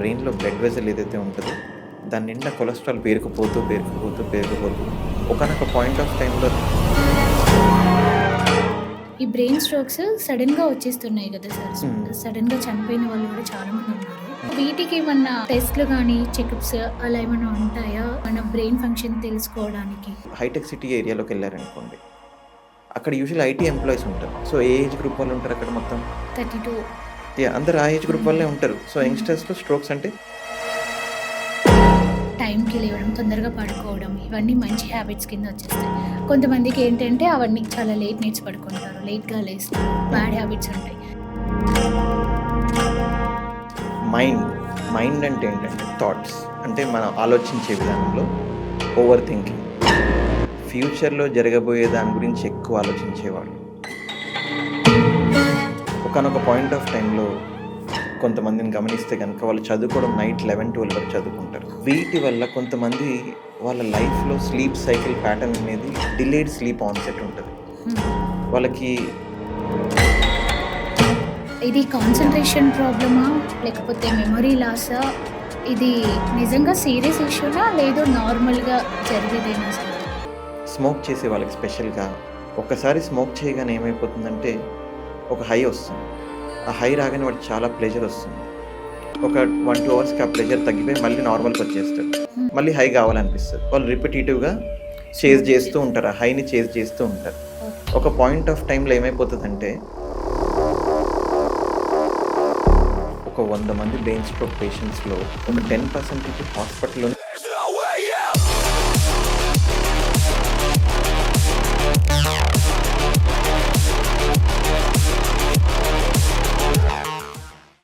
బ్రెయిన్‌లో blood vessel ఏదైతే ఉంటదో, దాని నిండా కొలెస్ట్రాల్ పేరుకుపోతూ ఒకానొక పాయింట్ ఆఫ్ టైమ్‌లో ఈ బ్రెయిన్ స్ట్రోక్స్ సడెన్‌గా వచ్చేస్తున్నాయి గదా సార్. హ్మ్. సడెన్‌గా చనిపోయిన వాళ్ళు గూడా చాలా మందున్నారు. వీటికి ఏమన్నా టెస్ట్‌లు గానీ, చెకప్స్ అలా ఏమన్నా ఉంటాయా? మన బ్రెయిన్ ఫంక్షన్ తెలుసుకోవడానికి? హైటెక్ సిటీ ఏరియాలోకెళ్లారనుకోండి, అక్కడ యూజువల్లీ ఐటీ ఎంప్లాయీస్ ఉంటారు. సో, ఏ ఏజ్ గ్రూప్ వాళ్ళు ఉంటారు అక్కడ మొత్తం? 32. అందరూ ఆ ఏజ్ గ్రూప్ హ్మ్. వాళ్ళే ఉంటారు. సో, హ్మ్. యంగ్‌స్టర్స్‌లో స్ట్రోక్స్ అంటే టైంకి లేవడం, తొందరగా పడుకోవడం ఇవన్నీ మంచి హ్యాబిట్స్ కింద వచ్చేస్తాయి. కొంతమందికి ఏంటంటే అవన్నీ చాలా లేట్ నైట్స్ పడుకుంటారు. లేట్‌గా లేస్తారు. బ్యాడ్ హ్యాబిట్స్ ఉంటాయి. మైండ్. మైండ్ అంటే ఏంటంటే థాట్స్. అంటే మనం ఆలోచించే విధానంలో ఓవర్ థింకింగ్. ఫ్యూచర్‌లో జరగబోయే దాని గురించి ఎక్కువ ఆలోచించేవాళ్ళు. ఒకానొక పాయింట్ ఆఫ్ టైమ్‌లో కొంతమందిని గమనిస్తే గనక వాళ్ళు చదువుకోవడం నైట్ 11, 12 వరకు చదువుకుంటారు. వీటి వల్ల కొంతమంది వాళ్ళ లైఫ్‌లో స్లీప్ సైకిల్ ప్యాటర్న్ అనేది డిలేడ్ స్లీప్ ఆన్సెట్ ఉంటది. హ్మ్. వాళ్ళకి ఇది కాన్సంట్రేషన్ ప్రాబ్లమా? లేకపోతే మెమరీ లాసా? ఇది నిజంగా సీరియస్ ఇష్యూనా? లేదు నార్మల్‌గా జరిగేదేనా సార్? స్మోక్ చేసే వాళ్ళకి స్పెషల్‌గా ఒక్కసారి స్మోక్ చేయగానే ఏమైపోతుందంటే ఒక హై వస్తుంది. ఆ హై రాగానే వాడికి చాలా ప్లెజర్ వస్తుంది. ఒక 1, 2 అవర్స్‌కి ఆ ప్లెజర్ తగ్గిపోయి మళ్ళీ నార్మల్‌కొచ్చేస్తాడు. హ్మ్. మళ్ళీ హై కావాలనిపిస్తది. వాళ్ళు రిపిటీటివ్‌గా చేజ్ స్మోక్ చేస్తూ చేసి. ఉంటారు. ఆ హైని చేజ్ చేస్తూ ఉంటారు. ఓకే. ఒక పాయింట్ ఆఫ్ టైమ్‌లో ఏమైపోతదంటే ఒక 100 మంది బ్రెయిన్ స్ట్రోక్ పేషెంట్స్‌లో ఒక 10% హాస్పిటల్‌లోనే